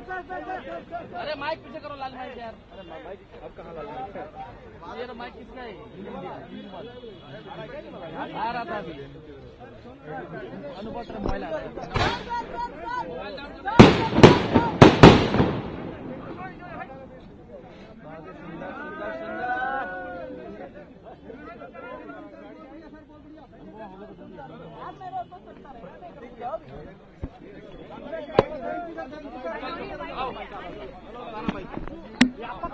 अरे माइक पीछे करो, लाल माइक यार। अरे माइक अब कहाँ लाल माइक? ये माइक किसका है? आ रहा था अभी अनुपत्र मोबाइल आ रहा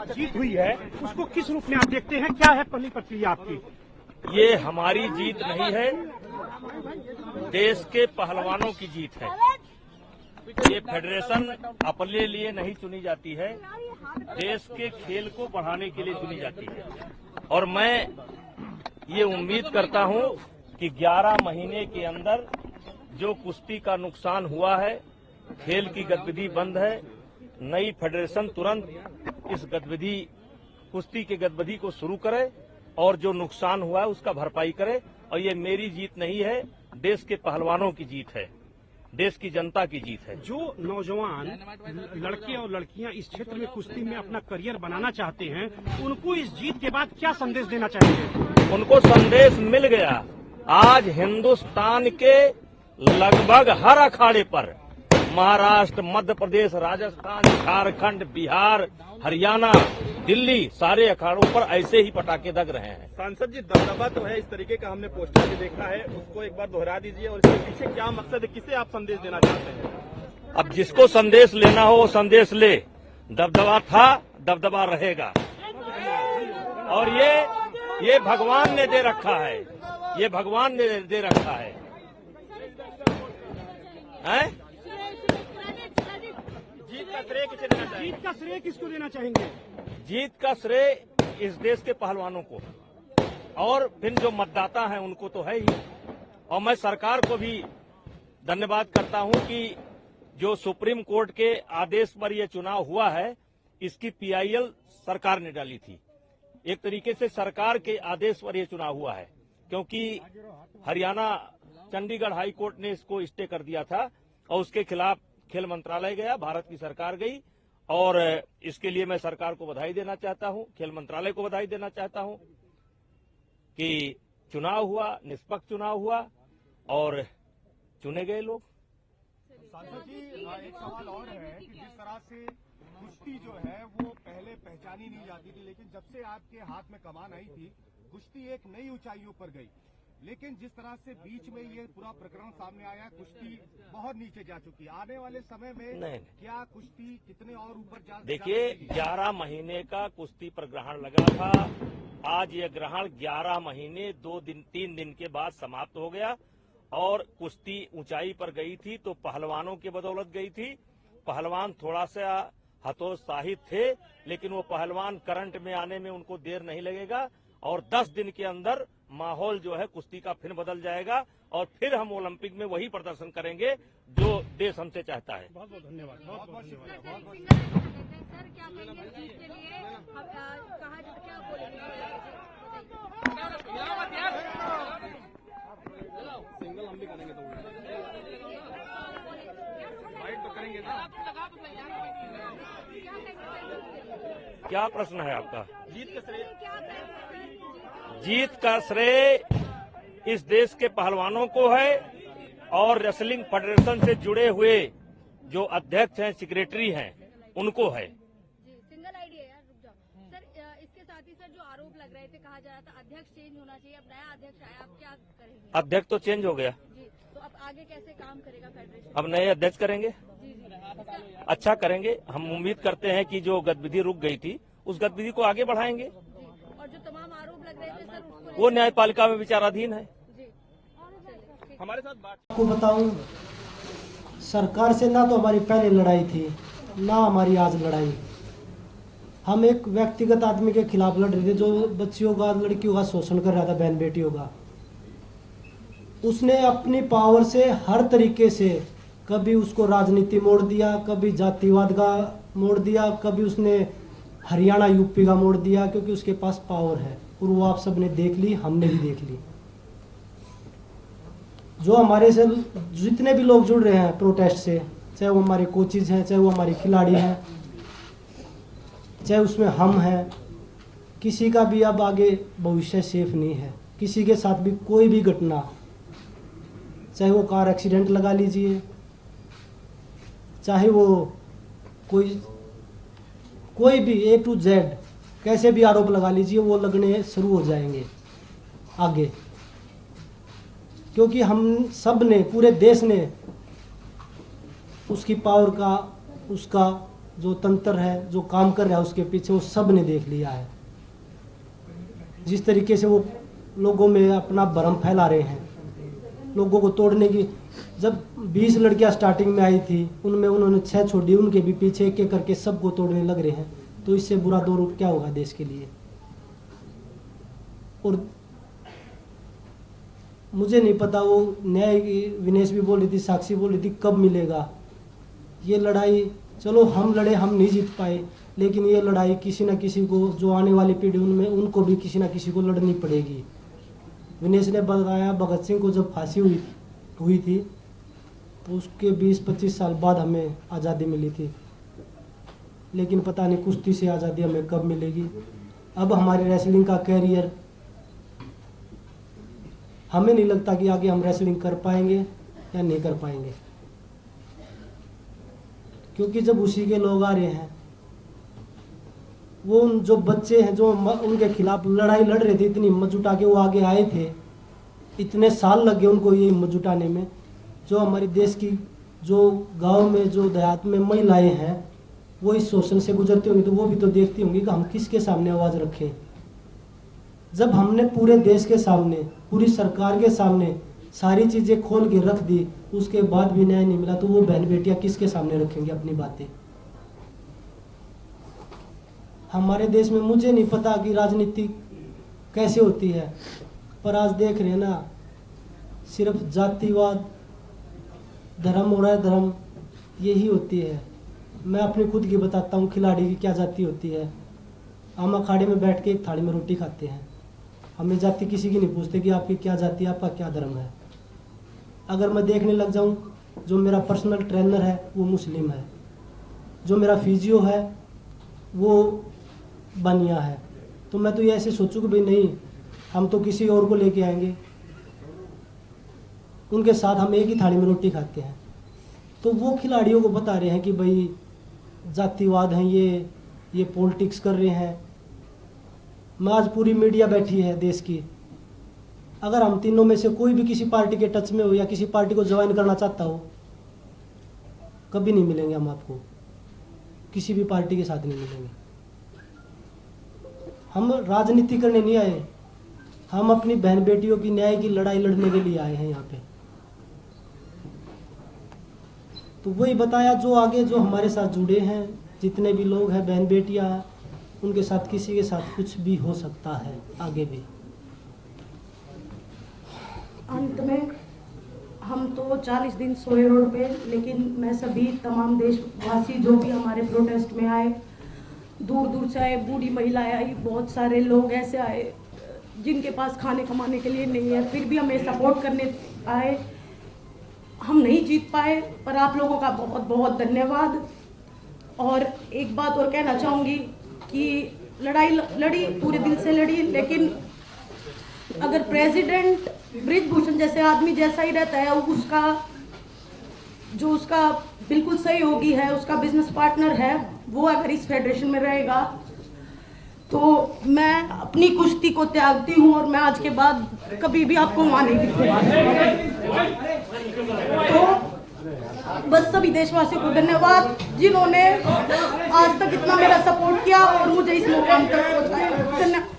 जीत हुई है, उसको किस रूप में आप देखते हैं? क्या है पहली प्रक्रिया आपकी? ये हमारी जीत नहीं है, देश के पहलवानों की जीत है। ये फेडरेशन अपने लिए नहीं चुनी जाती है, देश के खेल को बढ़ाने के लिए चुनी जाती है। और मैं ये उम्मीद करता हूं कि 11 महीने के अंदर जो कुश्ती का नुकसान हुआ है, खेल की गतिविधि बंद है, नई फेडरेशन तुरंत इस गतिविधि कुश्ती की गतिविधि को शुरू करे और जो नुकसान हुआ है उसका भरपाई करे। और ये मेरी जीत नहीं है, देश के पहलवानों की जीत है, देश की जनता की जीत है। जो नौजवान लड़के और लड़कियां इस क्षेत्र में कुश्ती में अपना करियर बनाना चाहते हैं, उनको इस जीत के बाद क्या संदेश देना चाहेंगे? उनको संदेश मिल गया। आज हिंदुस्तान के लगभग हर अखाड़े पर महाराष्ट्र, मध्य प्रदेश, राजस्थान, झारखंड, बिहार, हरियाणा, दिल्ली, सारे अखाड़ों पर ऐसे ही पटाखे दग रहे हैं। सांसद जी, दबदबा तो है, इस तरीके का हमने पोस्टर भी देखा है, उसको एक बार दोहरा दीजिए और इसके पीछे क्या मकसद है, किसे आप संदेश देना चाहते हैं? अब जिसको संदेश लेना हो वो संदेश ले। दबदबा था, दबदबा रहेगा। और ये भगवान ने दे रखा है, ये भगवान ने दे रखा है, हैं? जीत का श्रेय किसे देना चाहिए? जीत का श्रेय किसको देना चाहेंगे? जीत का श्रेय इस देश के पहलवानों को और फिर जो मतदाता हैं उनको तो है ही। और मैं सरकार को भी धन्यवाद करता हूं कि जो सुप्रीम कोर्ट के आदेश पर यह चुनाव हुआ है, इसकी पीआईएल सरकार ने डाली थी। एक तरीके से सरकार के आदेश पर यह चुनाव हुआ है, क्योंकि हरियाणा चंडीगढ़ हाई कोर्ट ने इसको स्टे कर दिया था और उसके खिलाफ खेल मंत्रालय गया, भारत की सरकार गई। और इसके लिए मैं सरकार को बधाई देना चाहता हूं, खेल मंत्रालय को बधाई देना चाहता हूं कि चुनाव हुआ, निष्पक्ष चुनाव हुआ और चुने गए लोग। सांसद जी, एक सवाल और है कि जिस तरह से कुश्ती जो है वो पहले पहचानी नहीं जाती थी, लेकिन जब से आपके हाथ में कमान आई थी, कुश्ती एक नई ऊंचाइयों पर गई। लेकिन जिस तरह से बीच में ये पूरा प्रकरण सामने आया, कुश्ती बहुत नीचे जा चुकी है। आने वाले समय में नहीं। क्या कुश्ती कितने और ऊपर जा देखिए, 11 महीने का कुश्ती पर ग्रहण लगा था। आज ये ग्रहण 11 महीने 3 दिन के बाद समाप्त हो गया और कुश्ती ऊंचाई पर गई थी तो पहलवानों की बदौलत गई थी। पहलवान थोड़ा सा हतोत्साहित थे, लेकिन वो पहलवान करंट में आने में उनको देर नहीं लगेगा और 10 दिन के अंदर माहौल जो है कुश्ती का फिर बदल जाएगा और फिर हम ओलंपिक में वही प्रदर्शन करेंगे जो देश हमसे चाहता है। बहुत बहुत धन्यवाद। बहुत बहुत धन्यवाद। सर, क्या कहेंगे जीत के लिए? कहा क्या बोलेंगे? सिंगल हम भी करेंगे तो फाइट तो करेंगे ना। क्या प्रश्न है आपका? जीत का श्रेय? जीत का श्रेय इस देश के पहलवानों को है और रेसलिंग फेडरेशन से जुड़े हुए जो अध्यक्ष हैं, सेक्रेटरी हैं, उनको है। जी, सिंगल आईडी है यार, रुक जाओ। सर, इसके साथ ही सर जो आरोप लग रहे थे, कहा जा रहा था अध्यक्ष चेंज होना चाहिए, अब नया अध्यक्ष आया, आप क्या करेंगे? अध्यक्ष तो चेंज हो गया, जी, तो अब आगे कैसे काम करेगा फेडरेशन? अब नए अध्यक्ष करेंगे, जी जी, अच्छा करेंगे। हम उम्मीद करते हैं कि जो गतिविधि रुक गई थी उस गतिविधि को आगे बढ़ाएंगे। और जो तमाम आरोप लग रहे थे सर, उसको वो न्यायपालिका में विचाराधीन है। जी, हमारे साथ बात। आपको बताऊं, सरकार से ना तो हमारी पहले लड़ाई थी, ना हमारी आज लड़ाई। हम एक व्यक्तिगत आदमी के खिलाफ लड़ रहे थे जो बच्चियों का, लड़कियों का शोषण कर रहा था, बहन बेटियों का। उसने अपनी पावर से हर तरीके से, कभी उसको राजनीति मोड़ दिया, कभी जातिवाद का मोड़ दिया, कभी उसने हरियाणा यूपी का मोड़ दिया, क्योंकि उसके पास पावर है। और वो आप सब ने देख ली, हमने भी देख ली। जो हमारे से जितने भी लोग जुड़ रहे हैं प्रोटेस्ट से, चाहे वो हमारे कोचेज हैं, चाहे वो हमारे खिलाड़ी हैं, चाहे उसमें हम हैं, किसी का भी अब आगे भविष्य सेफ नहीं है। किसी के साथ भी कोई भी घटना, चाहे वो कार एक्सीडेंट लगा लीजिए, चाहे वो कोई भी A to Z कैसे भी आरोप लगा लीजिए, वो लगने शुरू हो जाएंगे आगे। क्योंकि हम सब ने, पूरे देश ने उसकी पावर का, उसका जो तंत्र है, जो काम कर रहा है उसके पीछे, वो सब ने देख लिया है। जिस तरीके से वो लोगों में अपना भ्रम फैला रहे हैं, लोगों को तोड़ने की। जब 20 लड़कियां स्टार्टिंग में आई थी, उनमें उन्होंने 6 छोड़ी, उनके भी पीछे एक एक करके सबको तोड़ने लग रहे हैं। तो इससे बुरा दौर क्या होगा देश के लिए। और मुझे नहीं पता, वो न्याय, विनेश भी बोल रही थी, साक्षी बोल रही थी, कब मिलेगा ये लड़ाई। चलो हम लड़े, हम नहीं जीत पाए, लेकिन ये लड़ाई किसी न किसी को, जो आने वाली पीढ़ी उनमें, उनको भी किसी न किसी को लड़नी पड़ेगी। विनेश ने बताया, भगत सिंह को जब फांसी हुई थी तो उसके 20-25 साल बाद हमें आज़ादी मिली थी, लेकिन पता नहीं कुश्ती से आज़ादी हमें कब मिलेगी। अब हमारी रेसलिंग का कैरियर, हमें नहीं लगता कि आगे हम रेसलिंग कर पाएंगे या नहीं कर पाएंगे, क्योंकि जब उसी के लोग आ रहे हैं, वो जो बच्चे हैं जो उनके खिलाफ लड़ाई लड़ रहे थे, इतनी हिम्मत जुटा के वो आगे आए थे, इतने साल लग गए उनको ये हिम्मत जुटाने में। जो हमारे देश की, जो गांव में, जो देहात में महिलाएं हैं, वो इस शोषण से गुजरती होंगी, तो वो भी तो देखती होंगी कि हम किसके सामने आवाज़ रखें। जब हमने पूरे देश के सामने, पूरी सरकार के सामने सारी चीज़ें खोल के रख दी, उसके बाद भी न्याय नहीं मिला, तो वो बहन बेटियां किसके सामने रखेंगे अपनी बातें। हमारे देश में मुझे नहीं पता कि राजनीति कैसे होती है, पर आज देख रहे हैं ना, सिर्फ जातिवाद, धर्म हो रहा है, धर्म यही होती है। मैं अपनी खुद की बताता हूँ, खिलाड़ी की क्या जाति होती है। हम अखाड़े में बैठ के एक थाली में रोटी खाते हैं, हमें जाति किसी की नहीं पूछते कि आपकी क्या जाति है, आपका क्या धर्म है। अगर मैं देखने लग जाऊँ, जो मेरा पर्सनल ट्रेनर है वो मुस्लिम है, जो मेरा फिजियो है वो बनिया है, तो मैं तो ये ऐसे सोचूँ कि भाई नहीं, हम तो किसी और को लेके आएंगे, उनके साथ हम एक ही थाली में रोटी खाते हैं। तो वो खिलाड़ियों को बता रहे हैं कि भाई जातिवाद है, ये पॉलिटिक्स कर रहे हैं। मैं आज पूरी मीडिया बैठी है देश की, अगर हम तीनों में से कोई भी किसी पार्टी के टच में हो या किसी पार्टी को ज्वाइन करना चाहता हो, कभी नहीं मिलेंगे हम आपको, किसी भी पार्टी के साथ नहीं मिलेंगे। हम राजनीति करने नहीं आए, हम अपनी बहन बेटियों की न्याय की लड़ाई लड़ने के लिए आए हैं यहाँ पे। तो वही बताया, जो आगे जो हमारे साथ जुड़े हैं, जितने भी लोग हैं, बहन बेटियां हैं, उनके साथ किसी के साथ कुछ भी हो सकता है आगे भी। अंत में हम तो 40 दिन सोए रोड पे, लेकिन मैं सभी तमाम देशवासी जो भी हमारे प्रोटेस्ट में आए, दूर दूर से आए, बूढ़ी महिलाएं आई, बहुत सारे लोग ऐसे आए जिनके पास खाने कमाने के लिए नहीं है, फिर भी हमें सपोर्ट करने आए। हम नहीं जीत पाए, पर आप लोगों का बहुत बहुत धन्यवाद। और एक बात और कहना चाहूँगी कि लड़ाई लड़ी, पूरे दिल से लड़ी, लेकिन अगर प्रेसिडेंट बृजभूषण जैसे आदमी जैसा ही रहता है, उसका बिल्कुल सहयोगी है, उसका बिजनेस पार्टनर है, वो अगर इस फेडरेशन में रहेगा, तो मैं अपनी कुश्ती को त्यागती हूँ और मैं आज के बाद कभी भी आपको वहाँ नहीं दिखूंगा। तो बस सभी देशवासियों को धन्यवाद जिन्होंने आज तक इतना मेरा सपोर्ट किया और मुझे इस मुकाम तक पहुँचाया। धन्यवाद।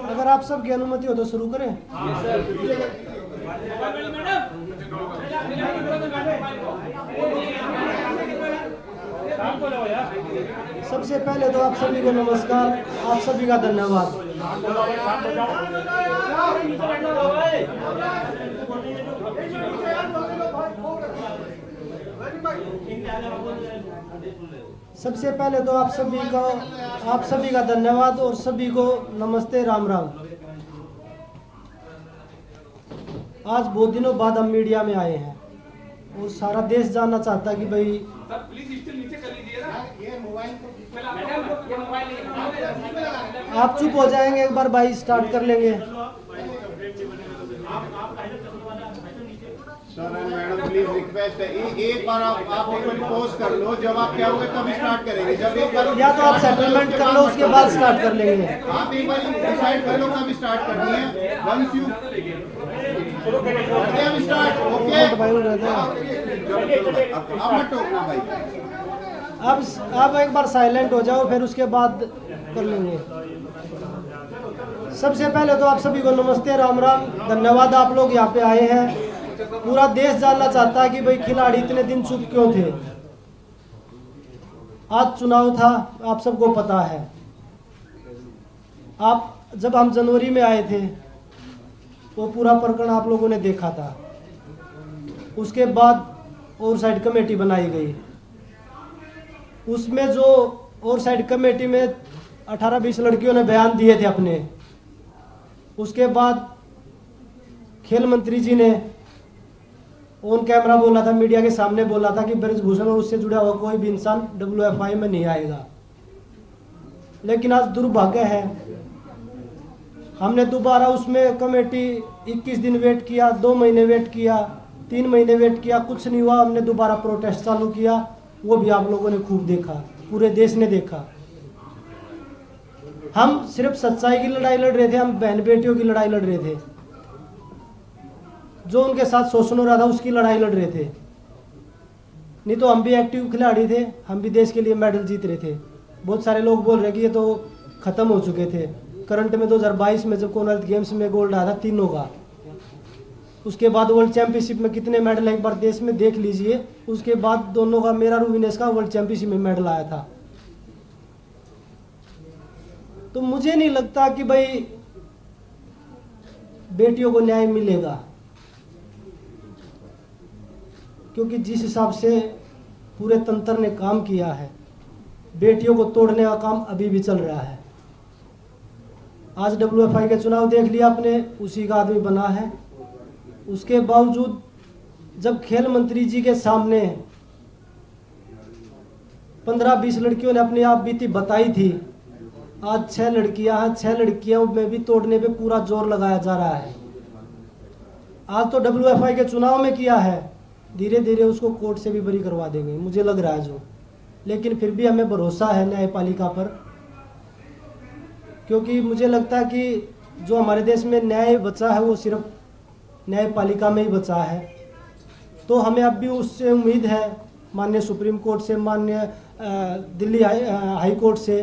अगर आप सबकी अनुमति हो तो शुरू करें। सबसे पहले तो आप सभी को नमस्कार, आप सभी का धन्यवाद। सबसे पहले तो आप सभी का धन्यवाद और सभी को नमस्ते, राम राम। आज बहुत दिनों बाद हम मीडिया में आए हैं और सारा देश जानना चाहता है कि भाई आप चुप हो जाएंगे एक बार, भाई स्टार्ट कर लेंगे। सर मैडम प्लीज रिक्वेस्ट है, एक बार आप एक बार पॉज कर लो, जब आप क्या होगा तब स्टार्ट करेंगे। जब एक बार या तो आप सेटलमेंट कर लो, उसके बाद स्टार्ट कर लेंगे। आप एक बार डिसाइड कर लो कब स्टार्ट करनी है। वंस यू स्टार्ट ओके, अब मत टोकना भाई। अब एक बार साइलेंट हो जाओ, फिर उसके बाद कर लेंगे। सबसे पहले तो आप सभी को नमस्ते, राम राम, धन्यवाद। आप लोग यहाँ पे आए हैं। पूरा देश जानना चाहता है कि भाई खिलाड़ी इतने दिन चुप क्यों थे। आज चुनाव था, आप सबको पता है। जब हम जनवरी में आए थे वो पूरा प्रकरण आप लोगों ने देखा था। उसके बाद ओवरसाइट कमेटी बनाई गई। उसमें जो ओवरसाइट कमेटी में 18-20 लड़कियों ने बयान दिए थे अपने। उसके बाद खेल मंत्री जी ने ऑन कैमरा बोला था, मीडिया के सामने बोला था कि ब्रजभूषण और उससे जुड़ा हुआ कोई भी इंसान WFI में नहीं आएगा। लेकिन आज दुर्भाग्य है, हमने दोबारा उसमें कमेटी 21 दिन वेट किया, 2 महीने वेट किया, 3 महीने वेट किया, कुछ नहीं हुआ। हमने दोबारा प्रोटेस्ट चालू किया, वो भी आप लोगों ने खूब देखा, पूरे देश ने देखा। हम सिर्फ सच्चाई की लड़ाई लड़ रहे थे, हम बहन बेटियों की लड़ाई लड़ रहे थे। जो उनके साथ शोषण हो रहा था उसकी लड़ाई लड़ रहे थे। नहीं तो हम भी एक्टिव खिलाड़ी थे, हम भी देश के लिए मेडल जीत रहे थे। बहुत सारे लोग बोल रहे कि ये तो खत्म हो चुके थे। करंट में 2022 में जब कॉमनवेल्थ गेम्स में गोल्ड आया था तीनों का, उसके बाद वर्ल्ड चैंपियनशिप में कितने मेडल एक बार देश में देख लीजिए। उसके बाद दोनों का, मेरा रूविनेश का वर्ल्ड चैंपियनशिप में मेडल आया था। तो मुझे नहीं लगता कि भाई बेटियों को न्याय मिलेगा, क्योंकि जिस हिसाब से पूरे तंत्र ने काम किया है, बेटियों को तोड़ने का काम अभी भी चल रहा है। आज WFI के चुनाव देख लिया आपने, उसी का आदमी बना है। उसके बावजूद जब खेल मंत्री जी के सामने 15-20 लड़कियों ने अपनी आप बीती बताई थी, आज 6 लड़कियां हैं, 6 लड़कियों में भी तोड़ने पे पूरा जोर लगाया जा रहा है। आज तो WFI के चुनाव में किया है, धीरे धीरे उसको कोर्ट से भी बरी करवा देंगे, मुझे लग रहा है जो। लेकिन फिर भी हमें भरोसा है न्यायपालिका पर, क्योंकि मुझे लगता है कि जो हमारे देश में न्याय बचा है वो सिर्फ न्यायपालिका में ही बचा है। तो हमें अब भी उससे उम्मीद है, माननीय सुप्रीम कोर्ट से, माननीय दिल्ली हाई कोर्ट से।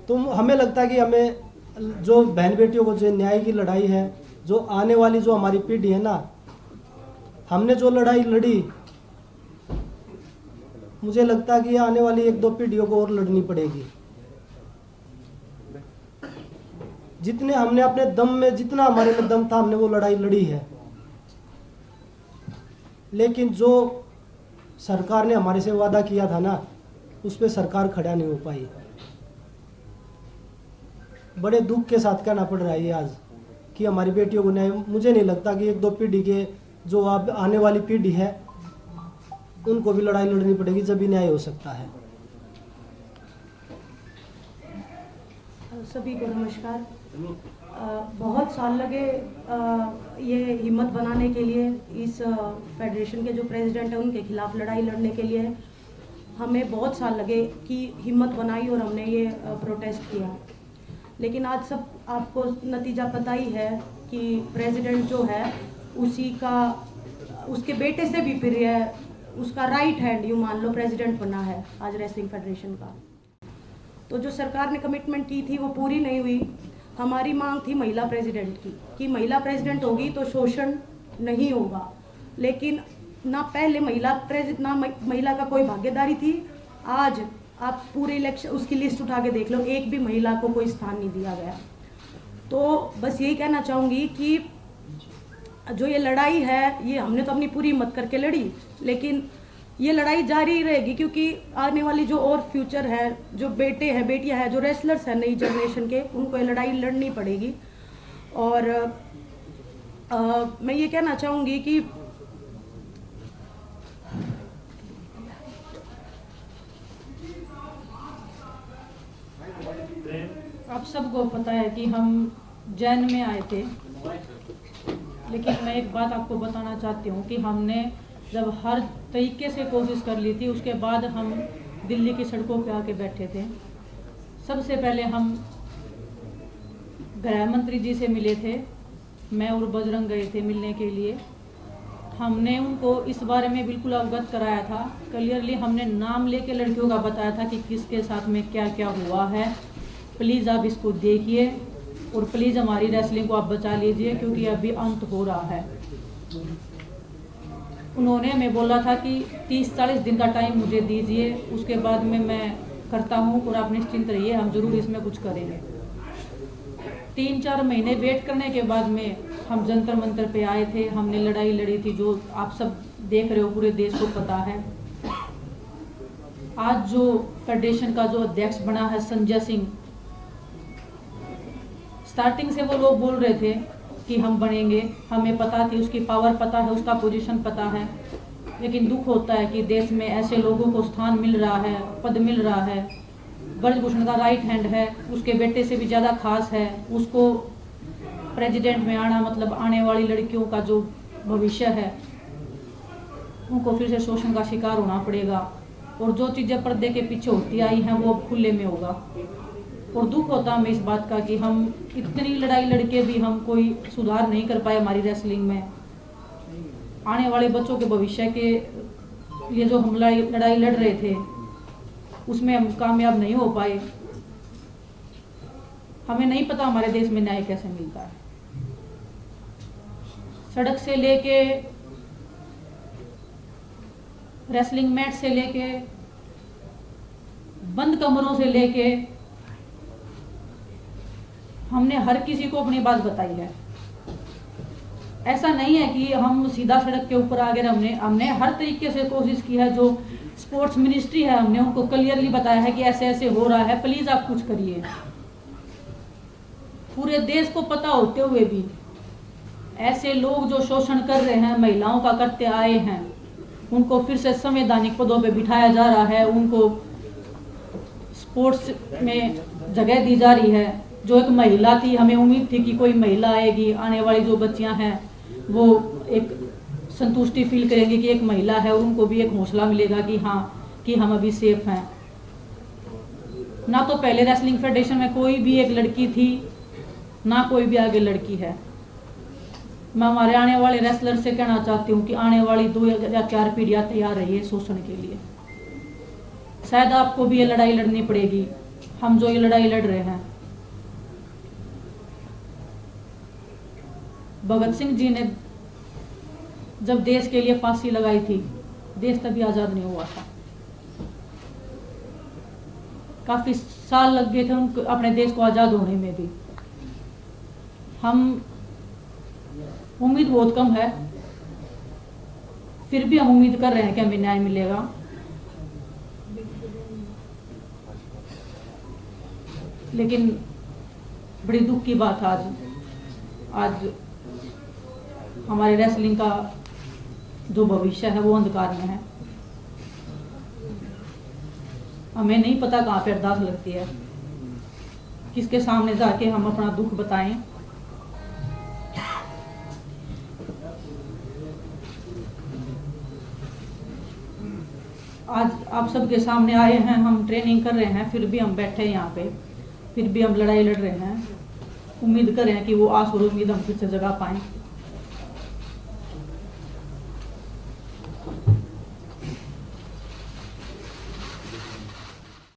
तो हमें लगता है कि हमें जो बहन बेटियों को जो न्याय की लड़ाई है, जो आने वाली जो हमारी पीढ़ी है ना, हमने जो लड़ाई लड़ी, मुझे लगता है कि आने वाली 1-2 पीढ़ियों को और लड़नी पड़ेगी। जितने हमने अपने दम में, जितना हमारे में दम था, हमने वो लड़ाई लड़ी है। लेकिन जो सरकार ने हमारे से वादा किया था ना, उस पर सरकार खड़ा नहीं हो पाई। बड़े दुख के साथ कहना पड़ रहा है ये आज कि हमारी बेटियों को न्याय, मुझे नहीं लगता कि 1-2 पीढ़ी के जो अब आने वाली पीढ़ी है उनको भी लड़ाई लड़नी पड़ेगी, जब भी न्याय हो सकता है। सभी को नमस्कार। बहुत साल लगे ये हिम्मत बनाने के लिए, इस फेडरेशन के जो प्रेसिडेंट हैं उनके खिलाफ लड़ाई लड़ने के लिए हमें बहुत साल लगे कि हिम्मत बनाई और हमने ये प्रोटेस्ट किया। लेकिन आज सब आपको नतीजा पता ही है कि प्रेसिडेंट जो है उसी का, उसके बेटे से भी फिर है, उसका राइट हैंड यूँ मान लो प्रेसिडेंट बना है आज रेसलिंग फेडरेशन का। तो जो सरकार ने कमिटमेंट की थी वो पूरी नहीं हुई। हमारी मांग थी महिला प्रेसिडेंट की, कि महिला प्रेसिडेंट होगी तो शोषण नहीं होगा। लेकिन ना पहले महिला का कोई भागीदारी थी। आज आप पूरे इलेक्शन उसकी लिस्ट उठा के देख लो, एक भी महिला को कोई स्थान नहीं दिया गया। तो बस यही कहना चाहूँगी कि जो ये लड़ाई है, ये हमने तो अपनी पूरी हिम्मत करके लड़ी, लेकिन ये लड़ाई जारी रहेगी, क्योंकि आने वाली जो और फ्यूचर है, जो बेटे हैं बेटियां हैं, जो रेसलर्स हैं नई जनरेशन के, उनको ये लड़ाई लड़नी पड़ेगी। और मैं ये कहना चाहूँगी कि आप सबको पता है कि हम जैन में आए थे, लेकिन मैं एक बात आपको बताना चाहती हूँ कि हमने जब हर तरीके से कोशिश कर ली थी, उसके बाद हम दिल्ली की सड़कों पे आके बैठे थे। सबसे पहले हम गृह मंत्री जी से मिले थे, मैं और बजरंग गए थे मिलने के लिए। हमने उनको इस बारे में बिल्कुल अवगत कराया था, क्लियरली हमने नाम लेके लड़कियों का बताया था कि किसके साथ में क्या क्या हुआ है। प्लीज़ आप इसको देखिए और प्लीज़ हमारी रेसलिंग को आप बचा लीजिए, क्योंकि अभी अंत हो रहा है। उन्होंने हमें बोला था कि 30-40 दिन का टाइम मुझे दीजिए, उसके बाद में मैं करता हूँ और आप निश्चिंत रहिए, हम जरूर इसमें कुछ करेंगे। 3-4 महीने वेट करने के बाद में हम जंतर मंतर पे आए थे, हमने लड़ाई लड़ी थी, जो आप सब देख रहे हो, पूरे देश को पता है। आज जो फेडरेशन का जो अध्यक्ष बना है संजय सिंह, स्टार्टिंग से वो लोग बोल रहे थे कि हम बनेंगे, हमें पता थी, उसकी पावर पता है, उसका पोजीशन पता है, लेकिन दुख होता है कि देश में ऐसे लोगों को स्थान मिल रहा है, पद मिल रहा है। ब्रजभूषण का राइट हैंड है, उसके बेटे से भी ज़्यादा खास है, उसको प्रेसिडेंट में आना मतलब आने वाली लड़कियों का जो भविष्य है उनको फिर से शोषण का शिकार होना पड़ेगा, और जो चीज़ें पर्दे के पीछे होती आई हैं वो अब खुले में होगा। और दुख होता हमें इस बात का कि हम इतनी लड़ाई लड़के भी हम कोई सुधार नहीं कर पाए हमारी रेसलिंग में। आने वाले बच्चों के भविष्य के लिए जो हम लड़ाई लड़ रहे थे उसमें हम कामयाब नहीं हो पाए। हमें नहीं पता हमारे देश में न्याय कैसे मिलता है। सड़क से लेके रेसलिंग मैट से लेके बंद कमरों से लेके हमने हर किसी को अपनी बात बताई है। ऐसा नहीं है कि हम सीधा सड़क के ऊपर आ गए। हमने हर तरीके से कोशिश की है। जो स्पोर्ट्स मिनिस्ट्री है हमने उनको क्लियरली बताया है कि ऐसे ऐसे हो रहा है, प्लीज आप कुछ करिए। पूरे देश को पता होते हुए भी ऐसे लोग जो शोषण कर रहे हैं, महिलाओं का करते आए हैं, उनको फिर से संवैधानिक पदों पे बिठाया जा रहा है, उनको स्पोर्ट्स में जगह दी जा रही है। जो एक महिला थी, हमें उम्मीद थी कि कोई महिला आएगी, आने वाली जो बच्चियां हैं वो एक संतुष्टि फील करेंगी कि एक महिला है, और उनको भी एक हौसला मिलेगा कि हाँ कि हम अभी सेफ हैं। ना तो पहले रेसलिंग फेडरेशन में कोई भी एक लड़की थी, ना कोई भी आगे लड़की है। मैं हमारे आने वाले रेसलर से कहना चाहती हूँ कि आने वाली 2 या 4 पीढ़ियां तैयार रहिए शोषण के लिए। शायद आपको भी ये लड़ाई लड़नी पड़ेगी, हम जो ये लड़ाई लड़ रहे हैं। भगत सिंह जी ने जब देश के लिए फांसी लगाई थी, देश तभी आजाद नहीं हुआ था। काफी साल लग गए थे उनको अपने देश को आजाद होने में भी। हम उम्मीद बहुत कम है, फिर भी हम उम्मीद कर रहे हैं कि हमें न्याय मिलेगा। लेकिन बड़ी दुख की बात आज हमारे रेसलिंग का जो भविष्य है वो अंधकार में है। हमें नहीं पता कहाँ पे अरदास लगती है, किसके सामने जाके हम अपना दुख बताएं। आज आप सबके सामने आए हैं, हम ट्रेनिंग कर रहे हैं, फिर भी हम बैठे हैं यहाँ पे, फिर भी हम लड़ाई लड़ रहे हैं। उम्मीद कर रहे हैं कि वो आस और उम्मीद हम फिर से जगा पाएं।